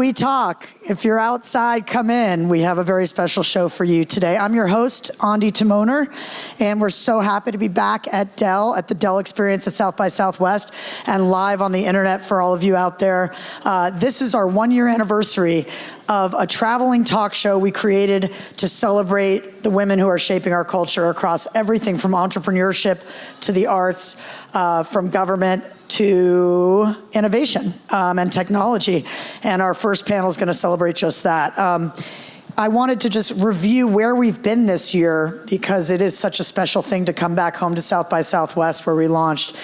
WeTalk. If you're outside, come in. We have a very special show for you today. I'm your host, Ondi Timoner, and we're so happy to be back at Dell, at the Dell Experience at South by Southwest, and live on the internet for all of you out there. This is our 1-year anniversary of a traveling talk show we created to celebrate the women who are shaping our culture across everything from entrepreneurship to the arts, from government to innovation and technology. And our first panel is going to celebrate just that. I wanted to just review where we've been this year because it is such a special thing to come back home to South by Southwest where we launched.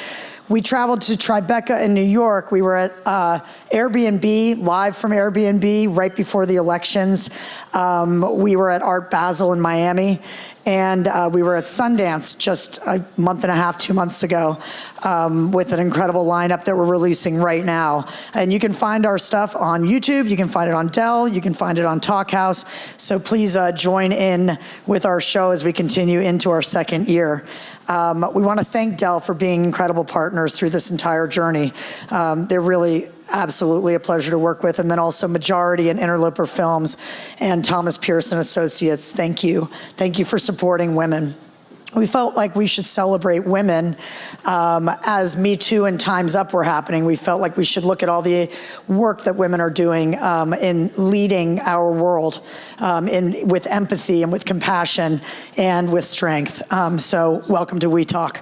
We traveled to Tribeca in New York. We were at Airbnb, live from Airbnb, right before the elections. We were at Art Basel in Miami. And we were at Sundance just a month and a half, 2 months ago, with an incredible lineup that we're releasing right now. And you can find our stuff on YouTube, you can find it on Dell, you can find it on Talkhouse. So please join in with our show as we continue into our second year. We want to thank Dell for being incredible partners through this entire journey. They're really absolutely a pleasure to work with. And then also Majority and Interloper Films and Thomas Pearson Associates. Thank you. Thank you for supporting women. We felt like we should celebrate women as Me Too and Time's Up were happening. We felt like we should look at all the work that women are doing in leading our world with empathy and with compassion and with strength. So welcome to WeTalk.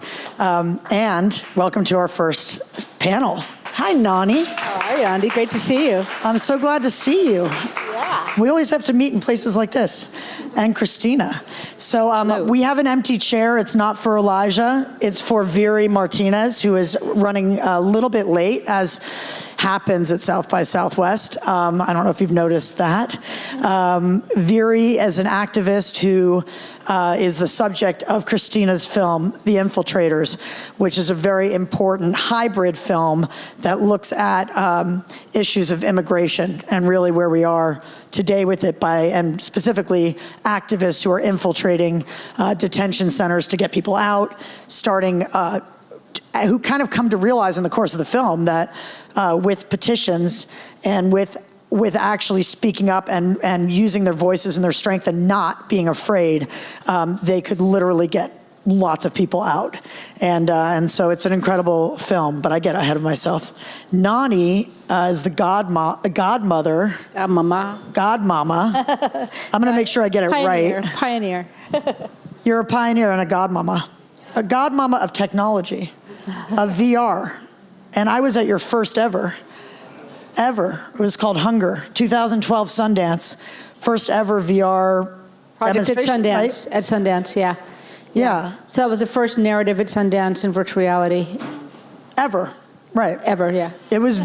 And welcome to our first panel. Hi, Nonny. Hi, Ondi. Great to see you. I'm so glad to see you. Yeah. We always have to meet in places like this. And Cristina. So we have an empty chair. It's not for Elijah. It's for Viridiana Martinez, who is running a little bit late, as happens at South by Southwest. I don't know if you've noticed that. Viri is an activist who is the subject of Cristina's film, The Infiltrators, which is a very important hybrid film that looks at issues of immigration and really where we are today with it and specifically activists who are infiltrating detention centers to get people out, who kind of come to realize in the course of the film that with petitions and with actually speaking up and using their voices and their strength and not being afraid, they could literally get lots of people out. And so it's an incredible film, but I get ahead of myself. Nonny is the godmother. Godmama. I'm going to make sure I get it right. Pioneer. You're a pioneer and a godmama. A godmama of technology, of VR. And I was at your first ever. It was called Hunger, 2012 Sundance, first ever VR Project at demonstration, Sundance. right? At Sundance, yeah. Yeah. So it was the first narrative at Sundance in virtual reality. Ever, right. Ever, yeah. It was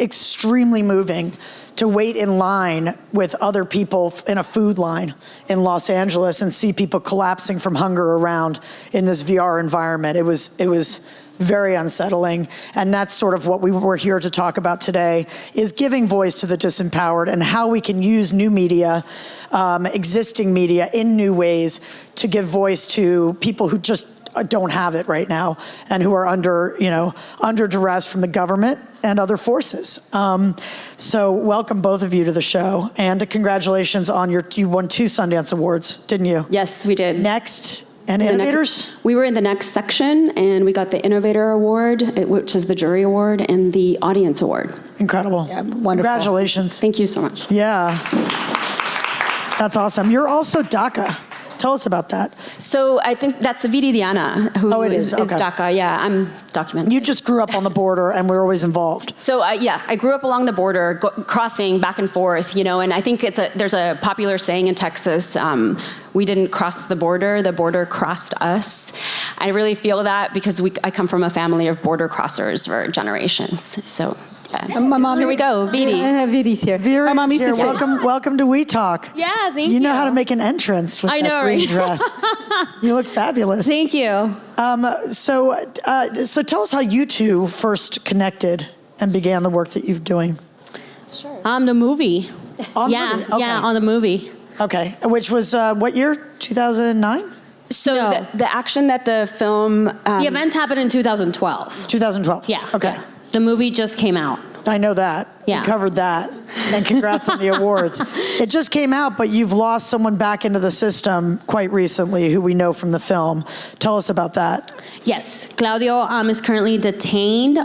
extremely moving to wait in line with other people in a food line in Los Angeles and see people collapsing from hunger around in this VR environment. It was very unsettling, and that's sort of what we were here to talk about today, is giving voice to the disempowered and how we can use new media, existing media in new ways to give voice to people who just don't have it right now and who are under duress from the government and other forces. So welcome both of you to the show, and congratulations on you won 2 Sundance Awards, didn't you? Yes, we did. Next. And Innovators? We were in the next section, and we got the Innovator Award, which is the Jury Award, and the Audience Award. Incredible. Yeah, wonderful. Congratulations. Thank you so much. Yeah. That's awesome. You're also DACA. Tell us about that. So I think that's Viridiana, who is Okay. DACA. Yeah, I'm documenting. You just grew up on the border and were always involved. So I grew up along the border, crossing back and forth, and I think there's a popular saying in Texas, we didn't cross the border crossed us. I really feel that because I come from a family of border crossers for generations. So My mom, here we go, Viri. Viri's here. Viri's My mom used here. to say, Welcome to WeTalk. Yeah, thank you. You know how to make an entrance with I that know, green right? dress. You look fabulous. Thank you. So tell us how you two first connected and began the work that you're doing. Sure. On the movie. On the movie? Okay. Yeah, on the movie. Okay, which was what year? 2009? So No. the action that the film... The events happened in 2012. 2012. Yeah. Okay. The movie just came out. I know that. Yeah. We covered that. And congrats on the awards. It just came out, but you've lost someone back into the system quite recently who we know from the film. Tell us about that. Yes, Claudio is currently detained.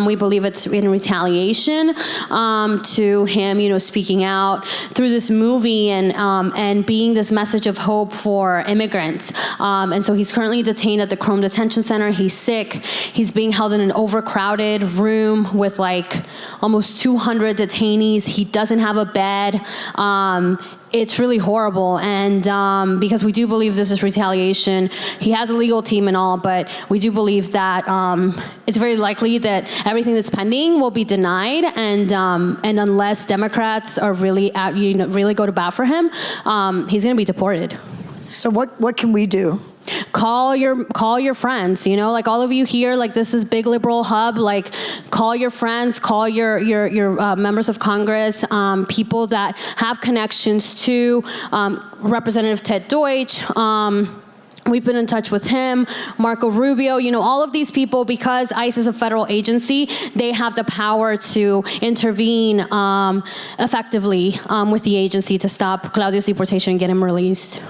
We believe it's in retaliation to him, speaking out through this movie and being this message of hope for immigrants. And so he's currently detained at the Chrome Detention Center. He's sick. He's being held in an overcrowded room with like almost 200 detainees. He doesn't have a bed. It's really horrible, and because we do believe this is retaliation. He has a legal team and all, but we do believe that it's very likely that everything that's pending will be denied, and unless Democrats are really really go to bat for him, he's going to be deported. So what can we do? Call your friends, like all of you here, like this is big liberal hub, like call your friends, call your members of Congress, people that have connections to Representative Ted Deutsch. We've been in touch with him, Marco Rubio, all of these people, because ICE is a federal agency, they have the power to intervene effectively with the agency to stop Claudio's deportation and get him released.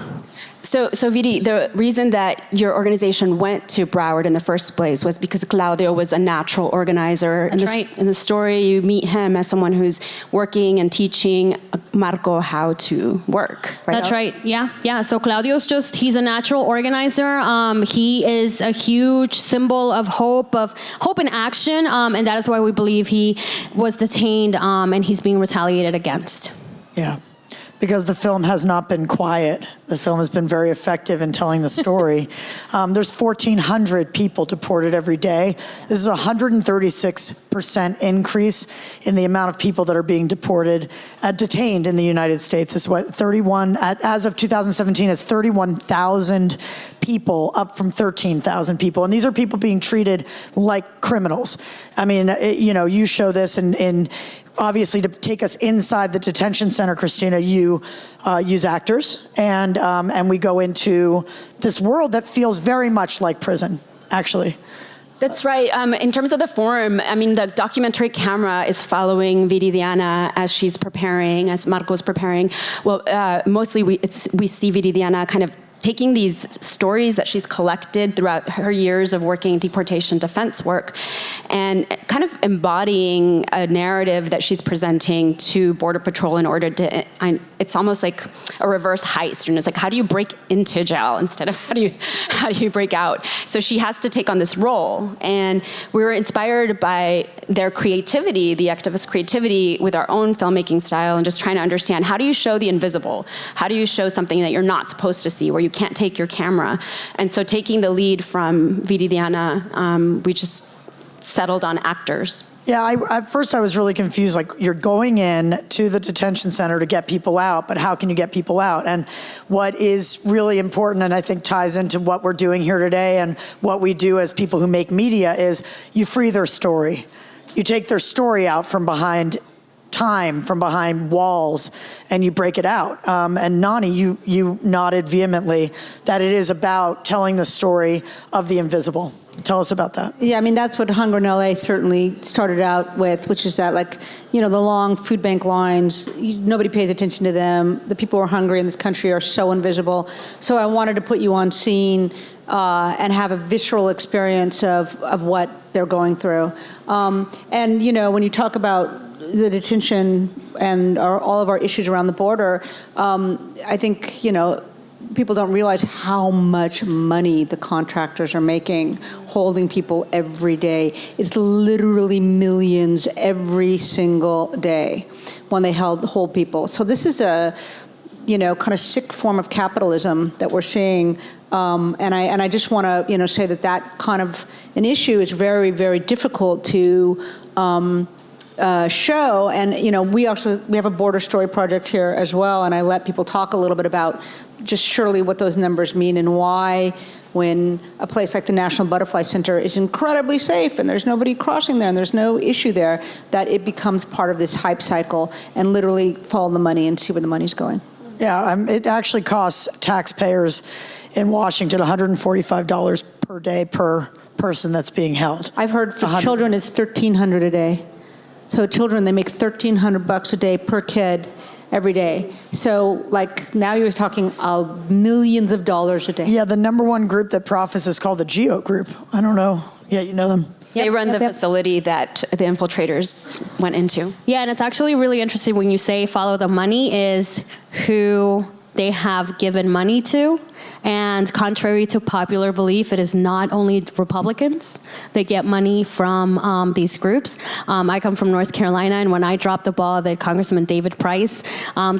So Viri, the reason that your organization went to Broward in the first place was because Claudio was a natural organizer. That's right. In the story, you meet him as someone who's working and teaching Marco how to work. Right? That's right. Yeah. So Claudio's he's a natural organizer. He is a huge symbol of hope and action. And that is why we believe he was detained and he's being retaliated against. Yeah. Because the film has not been quiet. The film has been very effective in telling the story. There's 1,400 people deported every day. This is a 136% increase in the amount of people that are being detained in the United States. It's as of 2017, it's 31,000 people, up from 13,000 people. And these are people being treated like criminals. I mean, you show this in obviously, to take us inside the detention center, Cristina, you use actors, and we go into this world that feels very much like prison, actually. That's right. In terms of the forum, the documentary camera is following Viridiana as she's preparing, as Marco's preparing. Well, mostly we see Viridiana kind of taking these stories that she's collected throughout her years of working deportation defense work and kind of embodying a narrative that she's presenting to Border Patrol in order to, it's almost like a reverse heist. And it's like, how do you break into jail instead of how do you break out? So she has to take on this role. And we were inspired by their creativity, the activist creativity with our own filmmaking style and just trying to understand, how do you show the invisible? How do you show something that you're not supposed to see, where you can't take your camera? And so taking the lead from Viridiana, we just settled on actors. Yeah, at first I was really confused. Like, you're going in to the detention center to get people out, but how can you get people out? And what is really important, and I think ties into what we're doing here today and what we do as people who make media, is you free their story. You take their story out from behind time, from behind walls, and you break it out. And Nonny, you nodded vehemently that it is about telling the story of the invisible. Tell us about that. Yeah, that's what Hunger in LA certainly started out with, which is that, the long food bank lines, nobody pays attention to them. The people who are hungry in this country are so invisible. So I wanted to put you on scene and have a visceral experience of what they're going through. And, when you talk about the detention and all of our issues around the border, I think, people don't realize how much money the contractors are making holding people every day. It's literally millions every single day when they hold people. So this is a, kind of sick form of capitalism that we're seeing. And I just want to, say that kind of an issue is very, very difficult to show. And, we have a border story project here as well. And I let people talk a little bit about just surely what those numbers mean and why, when a place like the National Butterfly Center is incredibly safe and there's nobody crossing there and there's no issue there, that it becomes part of this hype cycle and literally follow the money and see where the money's going. Yeah, it actually costs taxpayers in Washington $145 per day per person that's being held. I've heard for children it's $1,300 a day. So children, they make $1,300 a day per kid every day. So like now you're talking millions of dollars a day. Yeah, the number one group that profits is called the Geo Group. I don't know. Yeah, you know them. They run the facility that the Infiltrators went into. Yeah, and it's actually really interesting when you say follow the money is who they have given money to. And contrary to popular belief, it is not only Republicans that get money from these groups. I come from North Carolina, and when I dropped the ball that Congressman David Price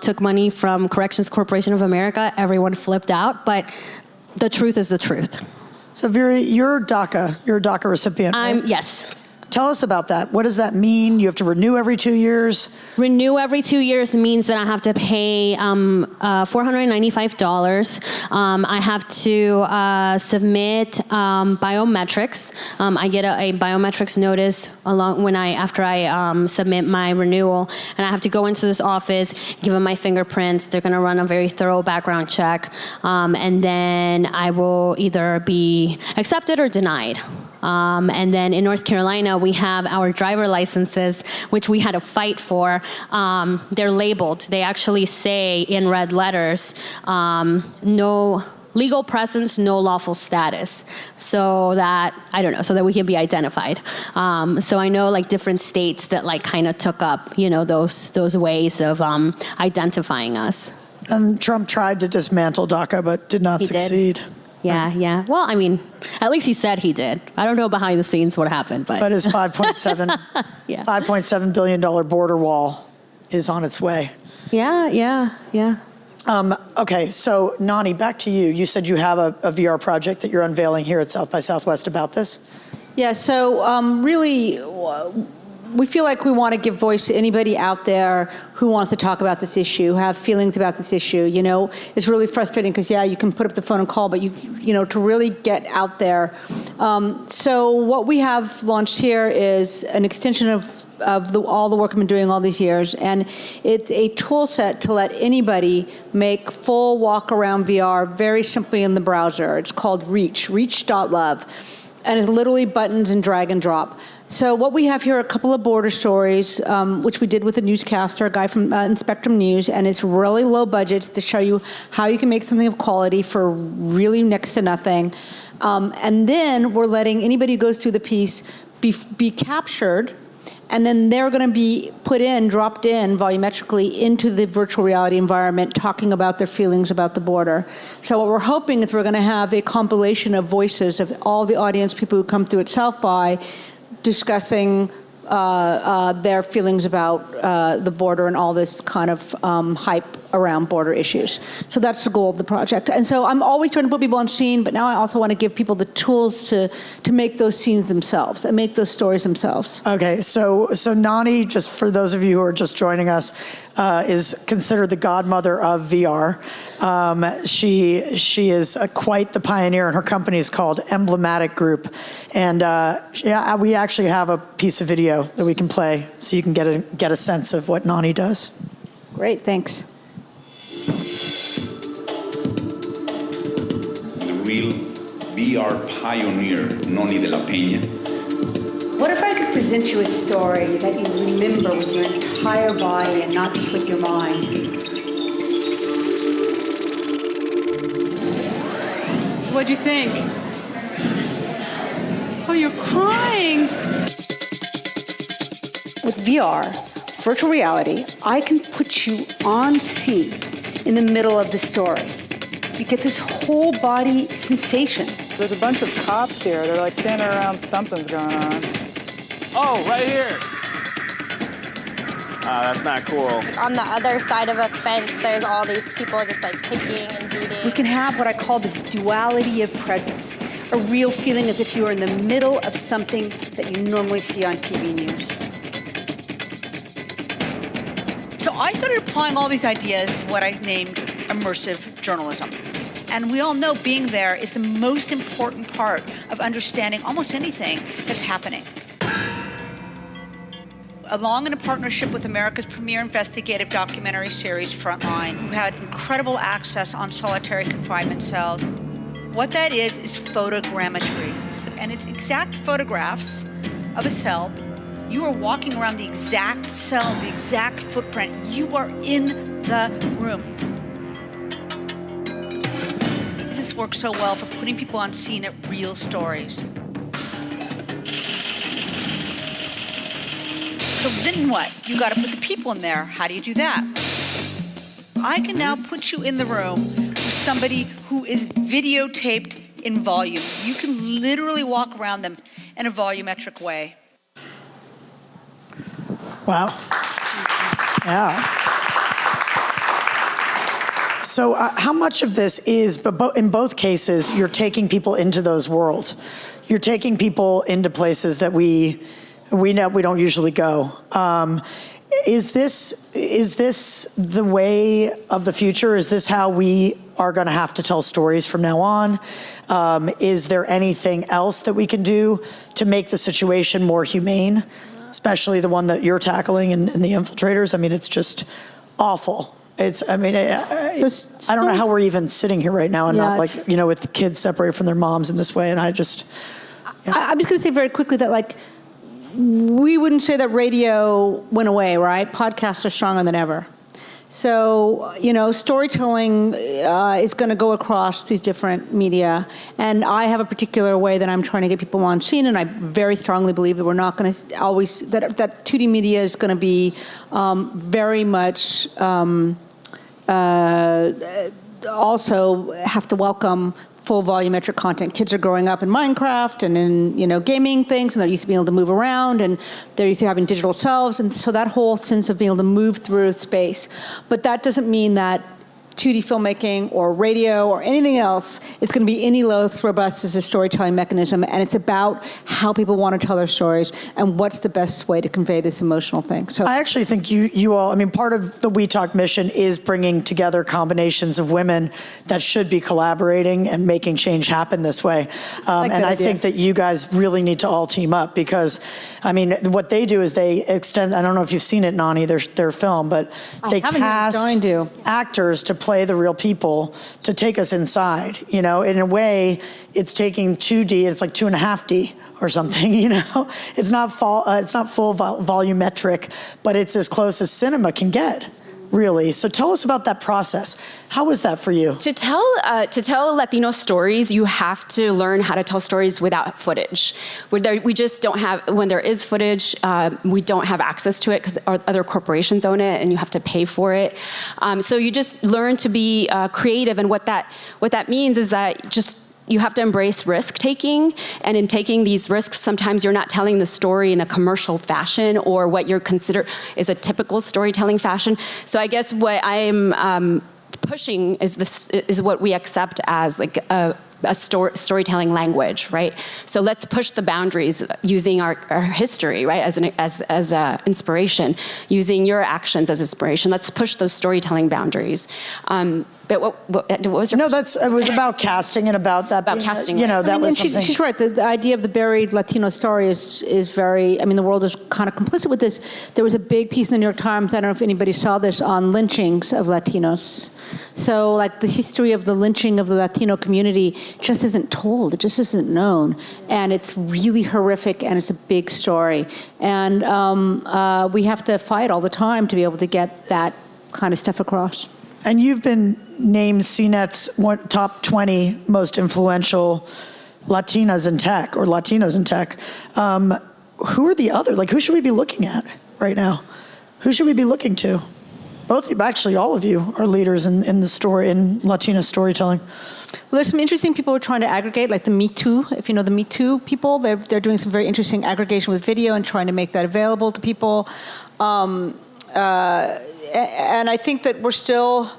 took money from Corrections Corporation of America, everyone flipped out. But the truth is the truth. So Viri, you're a DACA recipient, right? Yes. Tell us about that. What does that mean? You have to renew every 2 years? Renew every 2 years means that I have to pay $495. I have to submit biometrics. I get a biometrics notice after I submit my renewal, and I have to go into this office, give them my fingerprints. They're going to run a very thorough background check, and then I will either be accepted or denied. And then in North Carolina, we have our driver licenses, which we had to fight for. They're labeled. They actually say in red letters, no legal presence, no lawful status. So that, so that we can be identified. So I know like different states that like kind of took up, those ways of identifying us. And Trump tried to dismantle DACA, but did not succeed. Yeah. Well, I mean, at least he said he did. I don't know behind the scenes what happened, but his $5.7 billion border wall is on its way. Yeah. Okay, so Nonny, back to you. You said you have a VR project that you're unveiling here at South by Southwest about this. Yeah, so really, we feel like we want to give voice to anybody out there who wants to talk about this issue, have feelings about this issue. It's really frustrating because, you can put up the phone and call, but to really get out there. So what we have launched here is an extension of all the work I've been doing all these years, and it's a tool set to let anybody make full walk-around VR very simply in the browser. It's called reach.love, and it's literally buttons and drag and drop. So what we have here are a couple of border stories, which we did with a newscaster, a guy from Spectrum News, and it's really low budgets to show you how you can make something of quality for really next to nothing. And then we're letting anybody who goes through the piece be captured, and then they're going to be dropped in volumetrically into the virtual reality environment, talking about their feelings about the border. So what we're hoping is we're going to have a compilation of voices of all the audience people who come through at South by, discussing their feelings about the border and all this kind of hype around border issues. So that's the goal of the project. And so I'm always trying to put people on scene, but now I also want to give people the tools to make those scenes themselves and make those stories themselves. Okay, so Nonny, just for those of you who are just joining us, is considered the godmother of VR. She is quite the pioneer, and her company is called Emblematic Group. And we actually have a piece of video that we can play so you can get a sense of what Nonny does. Great, thanks. The real VR pioneer, Nonny de la Peña. What if I could present you a story that you remember with your entire body and not just with your mind? So what'd you think? Oh, you're crying. With VR, virtual reality, I can put you on scene in the middle of the story. You get this whole body sensation. There's a bunch of cops here. They're like standing around, something's going on. Oh, right here. That's not cool. On the other side of a fence, there's all these people just like kicking and beating. We can have what I call this duality of presence, a real feeling as if you are in the middle of something that you normally see on TV news. So I started applying all these ideas, what I named immersive journalism. And we all know being there is the most important part of understanding almost anything that's happening. Along in a partnership with America's premier investigative documentary series, Frontline, who had incredible access on solitary confinement cells. What that is photogrammetry. And it's exact photographs of a cell You are walking around the exact cell, the exact footprint. You are in the room. This works so well for putting people on scene at real stories. So then what? You got to put the people in there. How do you do that? I can now put you in the room with somebody who is videotaped in volume. You can literally walk around them in a volumetric way. Wow. Yeah. So how much of this is, but in both cases, you're taking people into those worlds. You're taking people into places that we know we don't usually go. Is this the way of the future? Is this how we are going to have to tell stories from now on? Is there anything else that we can do to make the situation more humane, especially the one that you're tackling in the Infiltrators? I mean, it's just awful. I don't know how we're even sitting here right now and not with kids separated from their moms in this way. And I'm just going to say very quickly that we wouldn't say that radio went away, right? Podcasts are stronger than ever. So, storytelling is going to go across these different media. And I have a particular way that I'm trying to get people on scene, and I very strongly believe that we're not going to always, that 2D media is going to be very much also have to welcome full volumetric content. Kids are growing up in Minecraft and in gaming things, and they're used to being able to move around, and they're used to having digital selves, and so that whole sense of being able to move through space. But that doesn't mean that 2D filmmaking or radio or anything else is going to be any less robust as a storytelling mechanism, and it's about how people want to tell their stories and what's the best way to convey this emotional thing. So I actually think you all, part of the WeTalk mission is bringing together combinations of women that should be collaborating and making change happen this way. And I think that you guys really need to all team up because, what they do is they extend, I don't know if you've seen it, Nonny, their film, but they cast actors to play the real people to take us inside. In a way, it's taking 2D, it's like 2.5D or something. It's not full volumetric, but it's as close as cinema can get. Really. So tell us about that process. How was that for you? To tell Latino stories, you have to learn how to tell stories without footage. We just don't have, when there is footage, we don't have access to it because other corporations own it and you have to pay for it. So you just learn to be creative, and what that means is that you have to embrace risk-taking, and in taking these risks, sometimes you're not telling the story in a commercial fashion or what you're considered is a typical storytelling fashion. So I guess what I'm pushing is what we accept as a storytelling language, right? So let's push the boundaries using our history, right, as inspiration, using your actions as inspiration. Let's push those storytelling boundaries. But what was your? No, it was about casting and about that. About casting. That was something. She's right. The idea of the buried Latino story is very. The world is kind of complicit with this. There was a big piece in the New York Times. I don't know if anybody saw this on lynchings of Latinos. So, the history of the lynching of the Latino community just isn't told. It just isn't known, and it's really horrific, and it's a big story. And we have to fight all the time to be able to get that kind of stuff across. And you've been named CNET's top 20 most influential Latinas in tech, or Latinos in tech. Who are the other? Who should we be looking at right now? Who should we be looking to? Actually, all of you are leaders in the story, in Latina storytelling. Well, there's some interesting people who are trying to aggregate, like the Me Too. If you know the Me Too people, they're doing some very interesting aggregation with video and trying to make that available to people. And I think that we're still,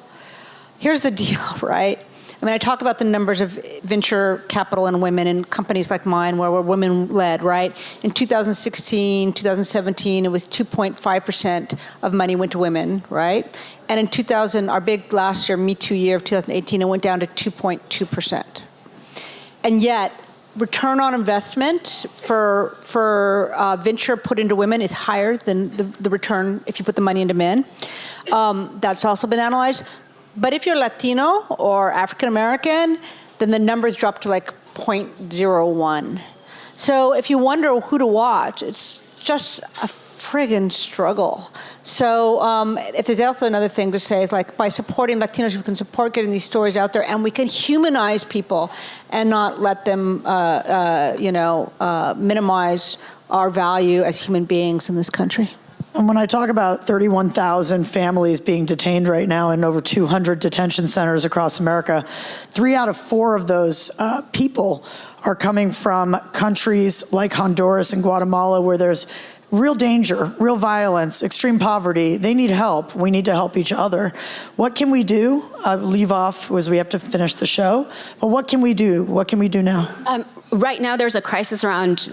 here's the deal, right? I talk about the numbers of venture capital and women in companies like mine where we're women-led, right? In 2016, 2017, it was 2.5% of money went to women, right? And in 2000, our big last year, Me Too year of 2018, it went down to 2.2%. And yet, return on investment for venture put into women is higher than the return if you put the money into men. That's also been analyzed. But if you're Latino or African American, then the numbers drop to 0.01. So if you wonder who to watch, it's just a friggin' struggle. So if there's also another thing to say, like by supporting Latinos, we can support getting these stories out there, and we can humanize people and not let them, minimize our value as human beings in this country. And when I talk about 31,000 families being detained right now in over 200 detention centers across America, 3 out of 4 of those people are coming from countries like Honduras and Guatemala, where there's real danger, real violence, extreme poverty. They need help. We need to help each other. What can we do? Leave off as we have to finish the show. But what can we do? What can we do now? Right now, there's a crisis around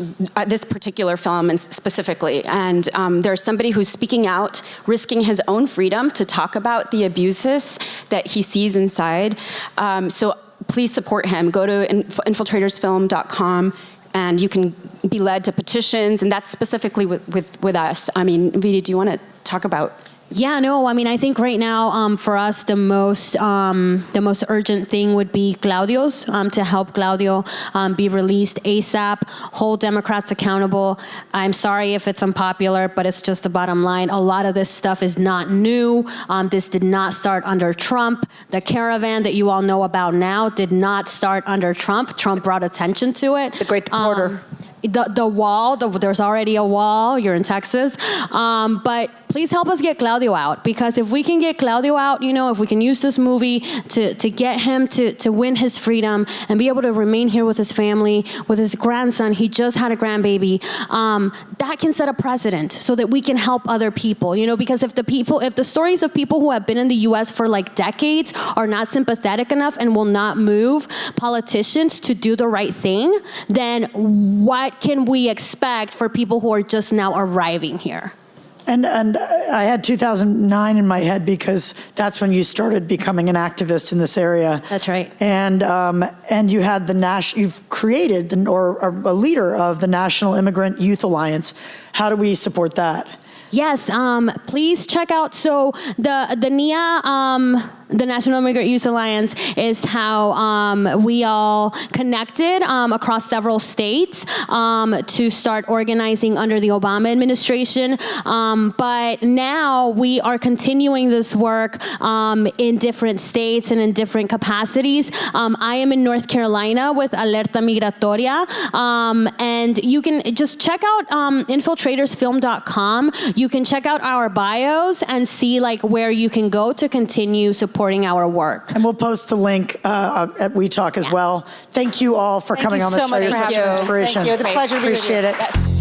this particular film and specifically, and there's somebody who's speaking out, risking his own freedom to talk about the abuses that he sees inside. So please support him. Go to infiltratorsfilm.com, and you can be led to petitions, and that's specifically with us. I mean, Vidi, do you want to talk about? Yeah, no, I mean, I think right now for us, the most urgent thing would be Claudio's, to help Claudio be released ASAP, hold Democrats accountable. I'm sorry if it's unpopular, but it's just the bottom line. A lot of this stuff is not new. This did not start under Trump. The caravan that you all know about now did not start under Trump. Trump brought attention to it. The Great Deporter. The wall, there's already a wall, you're in Texas, but please help us get Claudio out, because if we can get Claudio out, if we can use this movie to get him to win his freedom and be able to remain here with his family, with his grandson, he just had a grandbaby, that can set a precedent so that we can help other people, because if the stories of people who have been in the U.S. for like decades are not sympathetic enough and will not move politicians to do the right thing, then what can we expect for people who are just now arriving here? And I had 2009 in my head because that's when you started becoming an activist in this area. That's right. And you had you've created or a leader of the National Immigrant Youth Alliance. How do we support that? Yes, please check out. So the NIA, the National Immigrant Youth Alliance, is how we all connected across several states to start organizing under the Obama administration. But now we are continuing this work in different states and in different capacities. I am in North Carolina with Alerta Migratoria, and you can just check out infiltratorsfilm.com. You can check out our bios and see where you can go to continue supporting our work. And we'll post the link at WeTalk as well. Thank you all for coming on the show. You're such an inspiration. Thank you. It's a pleasure to be with you. Appreciate it. Yes.